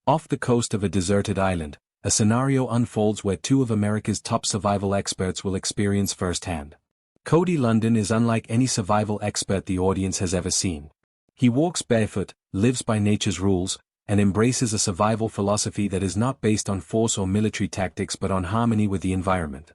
Off the coast of a deserted island, a scenario unfolds where two of America's top survival experts will experience firsthand. Cody Lundin is unlike any survival expert the audience has ever seen. He walks barefoot, lives by nature's rules, and embraces a survival philosophy that is not based on force or military tactics but on harmony with the environment.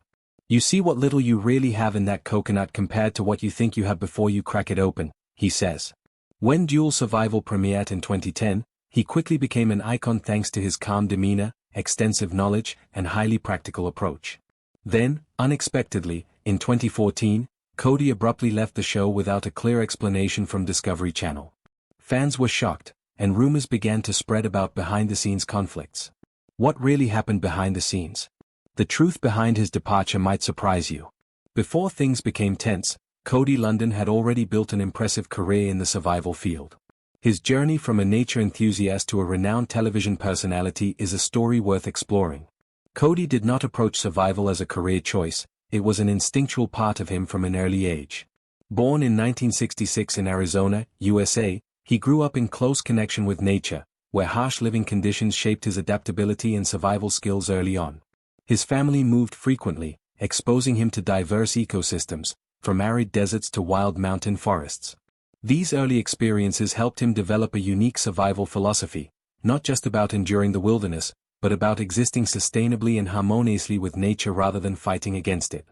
You see what little you really have in that coconut compared to what you think you have before you crack it open, he says. When Dual Survival premiered in 2010, he quickly became an icon thanks to his calm demeanor, extensive knowledge, and highly practical approach. Then, unexpectedly, in 2014, Cody abruptly left the show without a clear explanation from Discovery Channel. Fans were shocked, and rumors began to spread about behind-the-scenes conflicts. What really happened behind the scenes? The truth behind his departure might surprise you. Before things became tense, Cody Lundin had already built an impressive career in the survival field. His journey from a nature enthusiast to a renowned television personality is a story worth exploring. Cody did not approach survival as a career choice, it was an instinctual part of him from an early age. Born in 1966 in Arizona, USA, he grew up in close connection with nature, where harsh living conditions shaped his adaptability and survival skills early on. His family moved frequently, exposing him to diverse ecosystems, from arid deserts to wild mountain forests. These early experiences helped him develop a unique survival philosophy, not just about enduring the wilderness, but about existing sustainably and harmoniously with nature rather than fighting against it.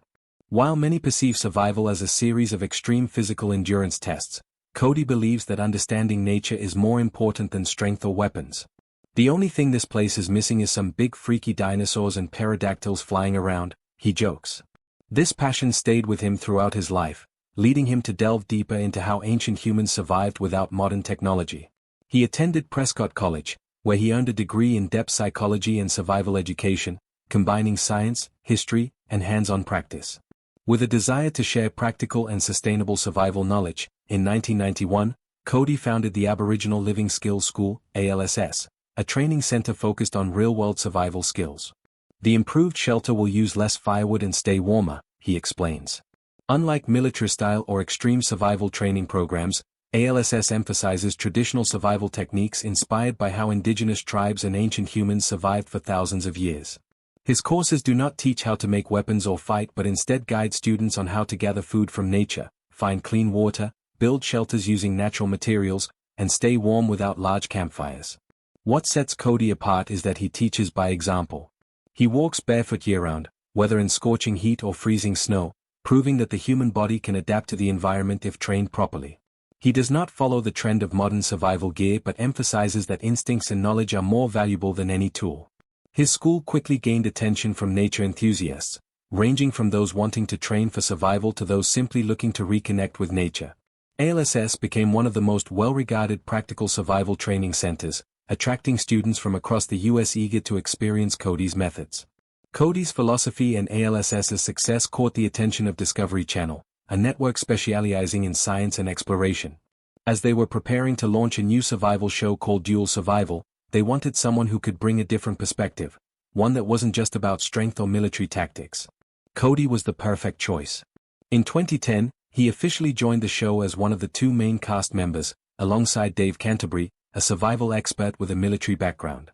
While many perceive survival as a series of extreme physical endurance tests, Cody believes that understanding nature is more important than strength or weapons. The only thing this place is missing is some big freaky dinosaurs and pterodactyls flying around, he jokes. This passion stayed with him throughout his life, leading him to delve deeper into how ancient humans survived without modern technology. He attended Prescott College, where he earned a degree in depth psychology and survival education, combining science, history, and hands-on practice. With a desire to share practical and sustainable survival knowledge, in 1991, Cody founded the Aboriginal Living Skills School, ALSS, a training center focused on real-world survival skills. The improved shelter will use less firewood and stay warmer, he explains. Unlike military-style or extreme survival training programs, ALSS emphasizes traditional survival techniques inspired by how indigenous tribes and ancient humans survived for thousands of years. His courses do not teach how to make weapons or fight but instead guide students on how to gather food from nature, find clean water, build shelters using natural materials, and stay warm without large campfires. What sets Cody apart is that he teaches by example. He walks barefoot year-round, whether in scorching heat or freezing snow, proving that the human body can adapt to the environment if trained properly. He does not follow the trend of modern survival gear but emphasizes that instincts and knowledge are more valuable than any tool. His school quickly gained attention from nature enthusiasts, ranging from those wanting to train for survival to those simply looking to reconnect with nature. ALSS became one of the most well-regarded practical survival training centers, attracting students from across the U.S. eager to experience Cody's methods. Cody's philosophy and ALSS's success caught the attention of Discovery Channel, a network specializing in science and exploration. As they were preparing to launch a new survival show called Dual Survival, they wanted someone who could bring a different perspective, one that wasn't just about strength or military tactics. Cody was the perfect choice. In 2010, he officially joined the show as one of the two main cast members, alongside Dave Canterbury, a survival expert with a military background.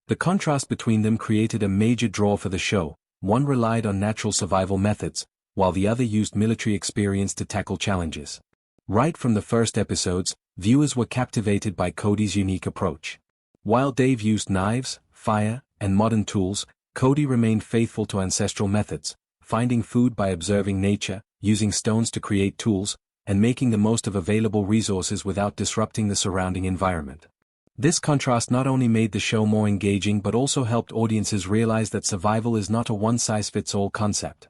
The contrast between them created a major draw for the show. One relied on natural survival methods, while the other used military experience to tackle challenges. Right from the first episodes, viewers were captivated by Cody's unique approach. While Dave used knives, fire, and modern tools, Cody remained faithful to ancestral methods, finding food by observing nature, using stones to create tools, and making the most of available resources without disrupting the surrounding environment. This contrast not only made the show more engaging but also helped audiences realize that survival is not a one-size-fits-all concept.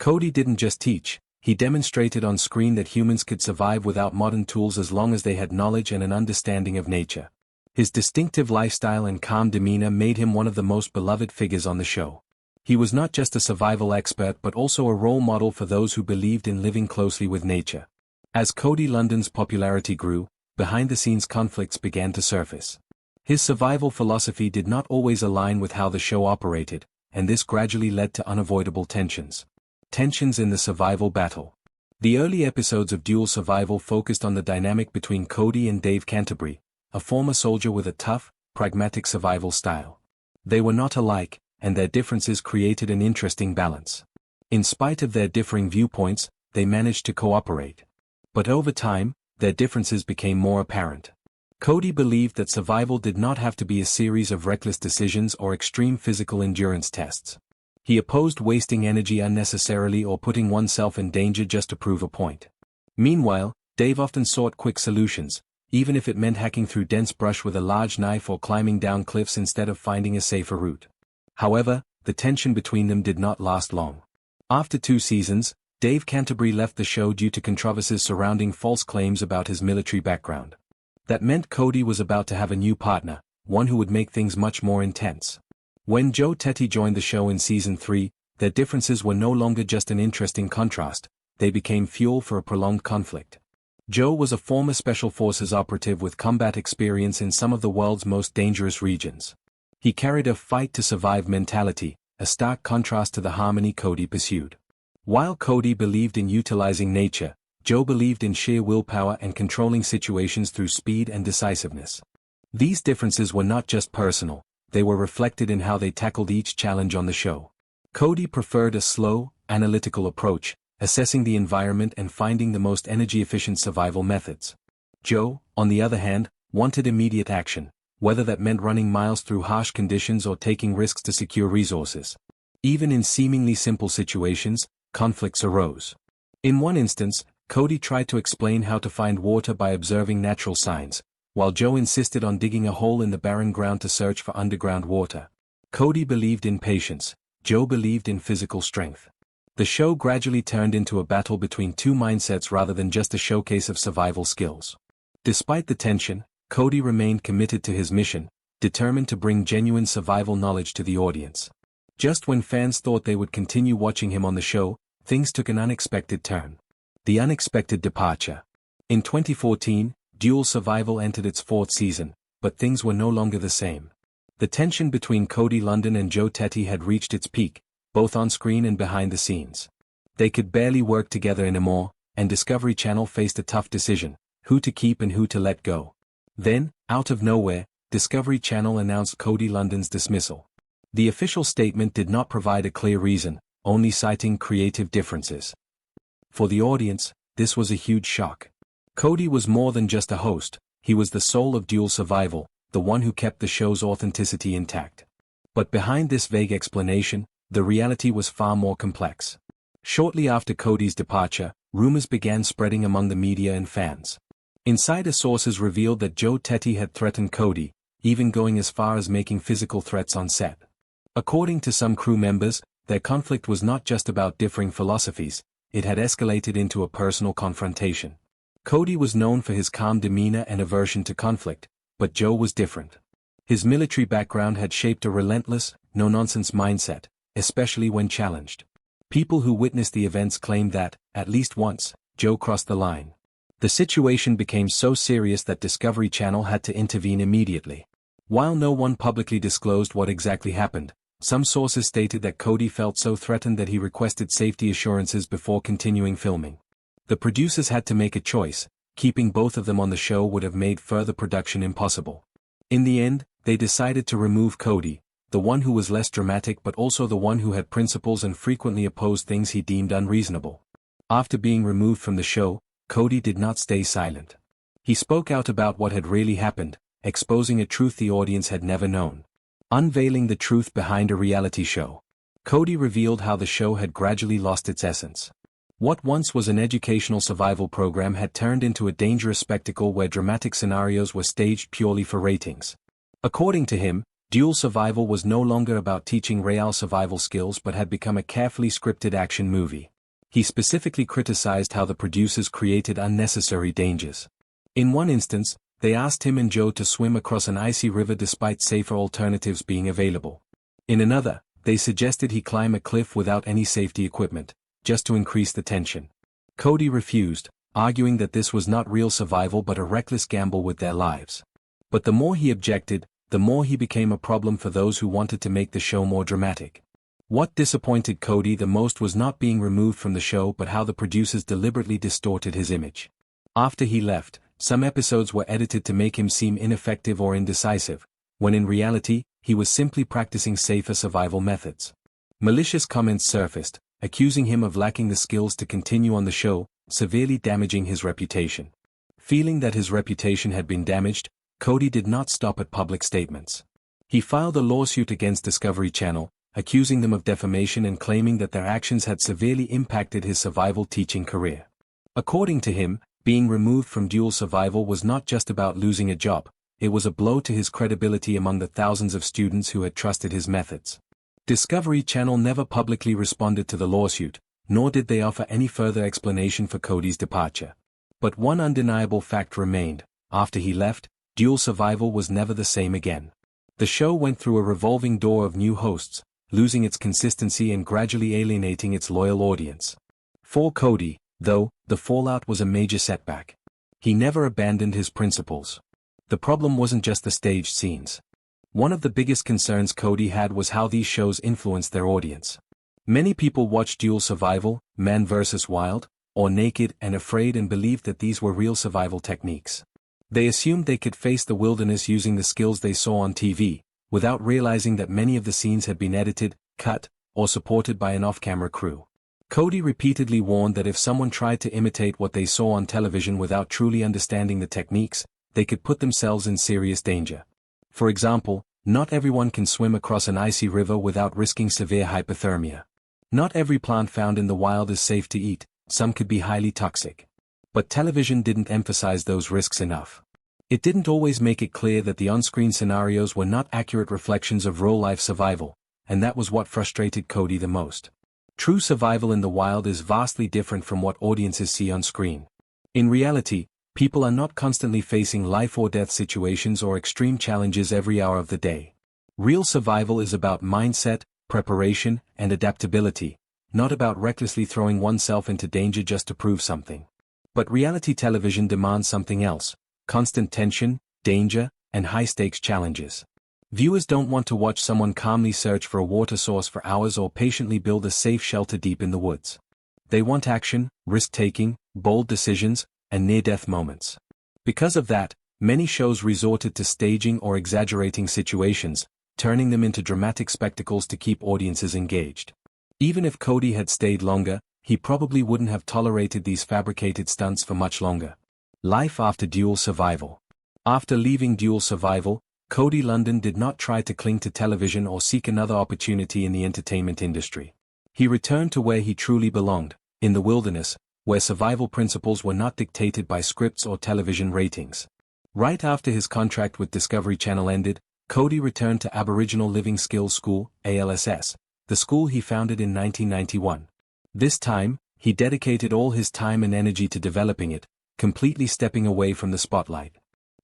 Cody didn't just teach, he demonstrated on screen that humans could survive without modern tools as long as they had knowledge and an understanding of nature. His distinctive lifestyle and calm demeanor made him one of the most beloved figures on the show. He was not just a survival expert but also a role model for those who believed in living closely with nature. As Cody Lundin's popularity grew, behind-the-scenes conflicts began to surface. His survival philosophy did not always align with how the show operated, and this gradually led to unavoidable tensions. Tensions in the survival battle. The early episodes of Dual Survival focused on the dynamic between Cody and Dave Canterbury, a former soldier with a tough, pragmatic survival style. They were not alike, and their differences created an interesting balance. In spite of their differing viewpoints, they managed to cooperate. But over time, their differences became more apparent. Cody believed that survival did not have to be a series of reckless decisions or extreme physical endurance tests. He opposed wasting energy unnecessarily or putting oneself in danger just to prove a point. Meanwhile, Dave often sought quick solutions, even if it meant hacking through dense brush with a large knife or climbing down cliffs instead of finding a safer route. However, the tension between them did not last long. After 2 seasons, Dave Canterbury left the show due to controversies surrounding false claims about his military background. That meant Cody was about to have a new partner, one who would make things much more intense. When Joe Tetty joined the show in Season 3, their differences were no longer just an interesting contrast, they became fuel for a prolonged conflict. Joe was a former Special Forces operative with combat experience in some of the world's most dangerous regions. He carried a fight-to-survive mentality, a stark contrast to the harmony Cody pursued. While Cody believed in utilizing nature, Joe believed in sheer willpower and controlling situations through speed and decisiveness. These differences were not just personal, they were reflected in how they tackled each challenge on the show. Cody preferred a slow, analytical approach, assessing the environment and finding the most energy-efficient survival methods. Joe, on the other hand, wanted immediate action, whether that meant running miles through harsh conditions or taking risks to secure resources. Even in seemingly simple situations, conflicts arose. In one instance, Cody tried to explain how to find water by observing natural signs, while Joe insisted on digging a hole in the barren ground to search for underground water. Cody believed in patience, Joe believed in physical strength. The show gradually turned into a battle between two mindsets rather than just a showcase of survival skills. Despite the tension, Cody remained committed to his mission, determined to bring genuine survival knowledge to the audience. Just when fans thought they would continue watching him on the show, things took an unexpected turn. The unexpected departure. In 2014, Dual Survival entered its 4th season, but things were no longer the same. The tension between Cody Lundin and Joe Tetty had reached its peak, both on screen and behind the scenes. They could barely work together anymore, and Discovery Channel faced a tough decision, who to keep and who to let go. Then, out of nowhere, Discovery Channel announced Cody Lundin's dismissal. The official statement did not provide a clear reason, only citing creative differences. For the audience, this was a huge shock. Cody was more than just a host, he was the soul of Dual Survival, the one who kept the show's authenticity intact. But behind this vague explanation, the reality was far more complex. Shortly after Cody's departure, rumors began spreading among the media and fans. Insider sources revealed that Joe Tetty had threatened Cody, even going as far as making physical threats on set. According to some crew members, their conflict was not just about differing philosophies, it had escalated into a personal confrontation. Cody was known for his calm demeanor and aversion to conflict, but Joe was different. His military background had shaped a relentless, no-nonsense mindset, especially when challenged. People who witnessed the events claimed that, at least once, Joe crossed the line. The situation became so serious that Discovery Channel had to intervene immediately. While no one publicly disclosed what exactly happened, some sources stated that Cody felt so threatened that he requested safety assurances before continuing filming. The producers had to make a choice, keeping both of them on the show would have made further production impossible. In the end, they decided to remove Cody, the one who was less dramatic but also the one who had principles and frequently opposed things he deemed unreasonable. After being removed from the show, Cody did not stay silent. He spoke out about what had really happened, exposing a truth the audience had never known. Unveiling the truth behind a reality show. Cody revealed how the show had gradually lost its essence. What once was an educational survival program had turned into a dangerous spectacle where dramatic scenarios were staged purely for ratings. According to him, Dual Survival was no longer about teaching real survival skills but had become a carefully scripted action movie. He specifically criticized how the producers created unnecessary dangers. In one instance, they asked him and Joe to swim across an icy river despite safer alternatives being available. In another, they suggested he climb a cliff without any safety equipment, just to increase the tension. Cody refused, arguing that this was not real survival but a reckless gamble with their lives. But the more he objected, the more he became a problem for those who wanted to make the show more dramatic. What disappointed Cody the most was not being removed from the show but how the producers deliberately distorted his image. After he left, some episodes were edited to make him seem ineffective or indecisive, when in reality, he was simply practicing safer survival methods. Malicious comments surfaced, accusing him of lacking the skills to continue on the show, severely damaging his reputation. Feeling that his reputation had been damaged, Cody did not stop at public statements. He filed a lawsuit against Discovery Channel, accusing them of defamation and claiming that their actions had severely impacted his survival teaching career. According to him, being removed from Dual Survival was not just about losing a job, it was a blow to his credibility among the thousands of students who had trusted his methods. Discovery Channel never publicly responded to the lawsuit, nor did they offer any further explanation for Cody's departure. But one undeniable fact remained: after he left, Dual Survival was never the same again. The show went through a revolving door of new hosts, losing its consistency and gradually alienating its loyal audience. For Cody, though, the fallout was a major setback. He never abandoned his principles. The problem wasn't just the staged scenes. One of the biggest concerns Cody had was how these shows influenced their audience. Many people watched Dual Survival, Man vs. Wild, or Naked and Afraid and believed that these were real survival techniques. They assumed they could face the wilderness using the skills they saw on TV, without realizing that many of the scenes had been edited, cut, or supported by an off-camera crew. Cody repeatedly warned that if someone tried to imitate what they saw on television without truly understanding the techniques, they could put themselves in serious danger. For example, not everyone can swim across an icy river without risking severe hypothermia. Not every plant found in the wild is safe to eat, some could be highly toxic. But television didn't emphasize those risks enough. It didn't always make it clear that the on-screen scenarios were not accurate reflections of real-life survival, and that was what frustrated Cody the most. True survival in the wild is vastly different from what audiences see on screen. In reality, people are not constantly facing life-or-death situations or extreme challenges every hour of the day. Real survival is about mindset, preparation, and adaptability, not about recklessly throwing oneself into danger just to prove something. But reality television demands something else: constant tension, danger, and high-stakes challenges. Viewers don't want to watch someone calmly search for a water source for hours or patiently build a safe shelter deep in the woods. They want action, risk-taking, bold decisions, and near-death moments. Because of that, many shows resorted to staging or exaggerating situations, turning them into dramatic spectacles to keep audiences engaged. Even if Cody had stayed longer, he probably wouldn't have tolerated these fabricated stunts for much longer. Life after Dual Survival. After leaving Dual Survival, Cody Lundin did not try to cling to television or seek another opportunity in the entertainment industry. He returned to where he truly belonged, in the wilderness, where survival principles were not dictated by scripts or television ratings. Right after his contract with Discovery Channel ended, Cody returned to Aboriginal Living Skills School, ALSS, the school he founded in 1991. This time, he dedicated all his time and energy to developing it, completely stepping away from the spotlight.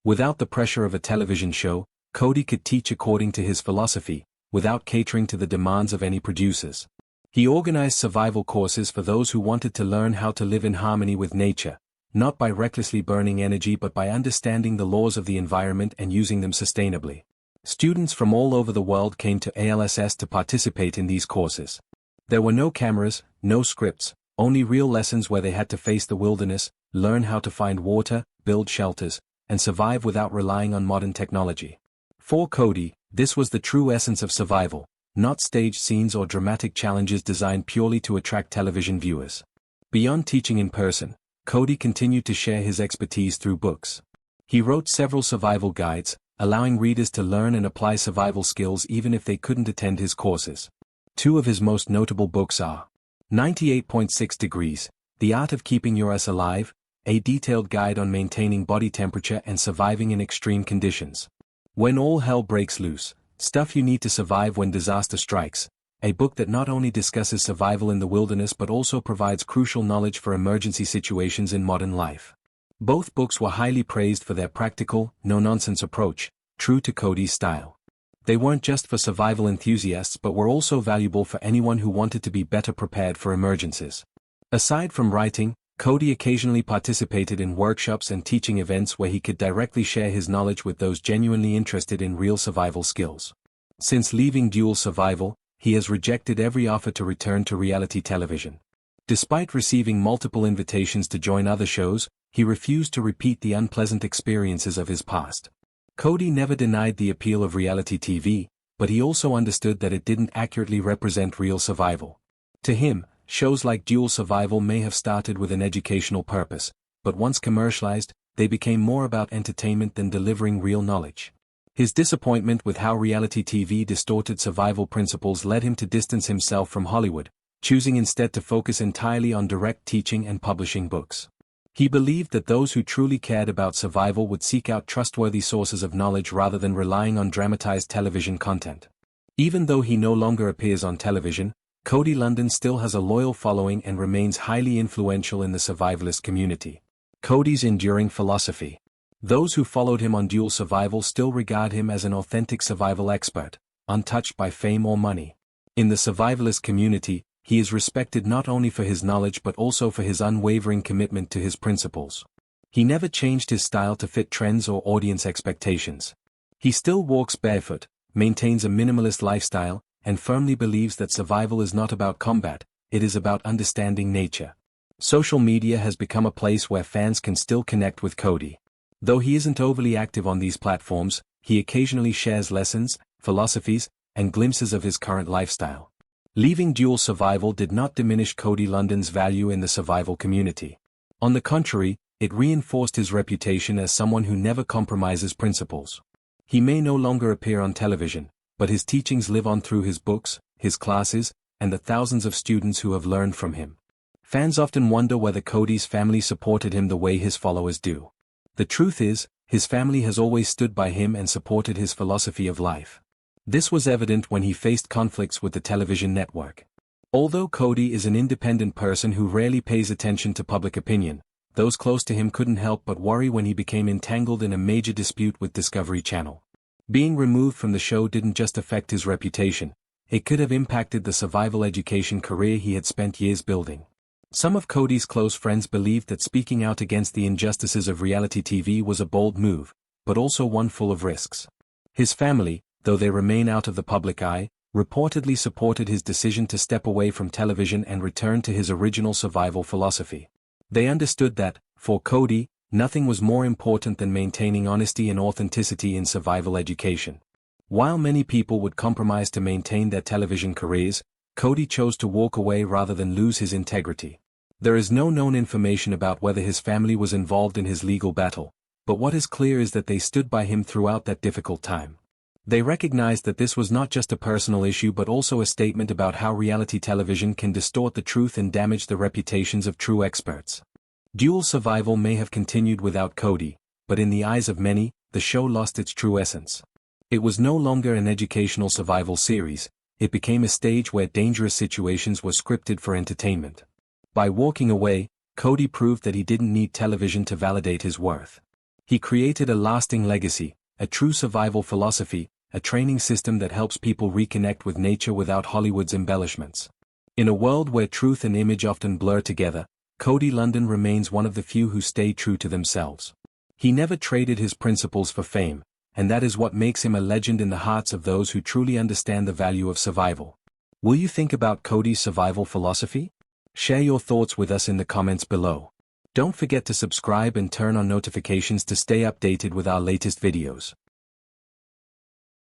Without the pressure of a television show, Cody could teach according to his philosophy, without catering to the demands of any producers. He organized survival courses for those who wanted to learn how to live in harmony with nature, not by recklessly burning energy but by understanding the laws of the environment and using them sustainably. Students from all over the world came to ALSS to participate in these courses. There were no cameras, no scripts, only real lessons where they had to face the wilderness, learn how to find water, build shelters, and survive without relying on modern technology. For Cody, this was the true essence of survival, not staged scenes or dramatic challenges designed purely to attract television viewers. Beyond teaching in person, Cody continued to share his expertise through books. He wrote several survival guides, allowing readers to learn and apply survival skills even if they couldn't attend his courses. Two of his most notable books are 98.6 Degrees, The Art of Keeping Your Ass Alive, a detailed guide on maintaining body temperature and surviving in extreme conditions. When All Hell Breaks Loose, Stuff You Need to Survive When Disaster Strikes, a book that not only discusses survival in the wilderness but also provides crucial knowledge for emergency situations in modern life. Both books were highly praised for their practical, no-nonsense approach, true to Cody's style. They weren't just for survival enthusiasts but were also valuable for anyone who wanted to be better prepared for emergencies. Aside from writing, Cody occasionally participated in workshops and teaching events where he could directly share his knowledge with those genuinely interested in real survival skills. Since leaving Dual Survival, he has rejected every offer to return to reality television. Despite receiving multiple invitations to join other shows, he refused to repeat the unpleasant experiences of his past. Cody never denied the appeal of reality TV, but he also understood that it didn't accurately represent real survival. To him, shows like Dual Survival may have started with an educational purpose, but once commercialized, they became more about entertainment than delivering real knowledge. His disappointment with how reality TV distorted survival principles led him to distance himself from Hollywood, choosing instead to focus entirely on direct teaching and publishing books. He believed that those who truly cared about survival would seek out trustworthy sources of knowledge rather than relying on dramatized television content. Even though he no longer appears on television, Cody Lundin still has a loyal following and remains highly influential in the survivalist community. Cody's enduring philosophy. Those who followed him on Dual Survival still regard him as an authentic survival expert, untouched by fame or money. In the survivalist community, he is respected not only for his knowledge but also for his unwavering commitment to his principles. He never changed his style to fit trends or audience expectations. He still walks barefoot, maintains a minimalist lifestyle, and firmly believes that survival is not about combat, it is about understanding nature. Social media has become a place where fans can still connect with Cody. Though he isn't overly active on these platforms, he occasionally shares lessons, philosophies, and glimpses of his current lifestyle. Leaving Dual Survival did not diminish Cody Lundin's value in the survival community. On the contrary, it reinforced his reputation as someone who never compromises principles. He may no longer appear on television, but his teachings live on through his books, his classes, and the thousands of students who have learned from him. Fans often wonder whether Cody's family supported him the way his followers do. The truth is, his family has always stood by him and supported his philosophy of life. This was evident when he faced conflicts with the television network. Although Cody is an independent person who rarely pays attention to public opinion, those close to him couldn't help but worry when he became entangled in a major dispute with Discovery Channel. Being removed from the show didn't just affect his reputation, it could have impacted the survival education career he had spent years building. Some of Cody's close friends believed that speaking out against the injustices of reality TV was a bold move, but also one full of risks. His family, though they remain out of the public eye, reportedly supported his decision to step away from television and return to his original survival philosophy. They understood that, for Cody, nothing was more important than maintaining honesty and authenticity in survival education. While many people would compromise to maintain their television careers, Cody chose to walk away rather than lose his integrity. There is no known information about whether his family was involved in his legal battle, but what is clear is that they stood by him throughout that difficult time. They recognized that this was not just a personal issue but also a statement about how reality television can distort the truth and damage the reputations of true experts. Dual Survival may have continued without Cody, but in the eyes of many, the show lost its true essence. It was no longer an educational survival series, it became a stage where dangerous situations were scripted for entertainment. By walking away, Cody proved that he didn't need television to validate his worth. He created a lasting legacy, a true survival philosophy, a training system that helps people reconnect with nature without Hollywood's embellishments. In a world where truth and image often blur together, Cody Lundin remains one of the few who stay true to themselves. He never traded his principles for fame, and that is what makes him a legend in the hearts of those who truly understand the value of survival. Will you think about Cody's survival philosophy? Share your thoughts with us in the comments below. Don't forget to subscribe and turn on notifications to stay updated with our latest videos.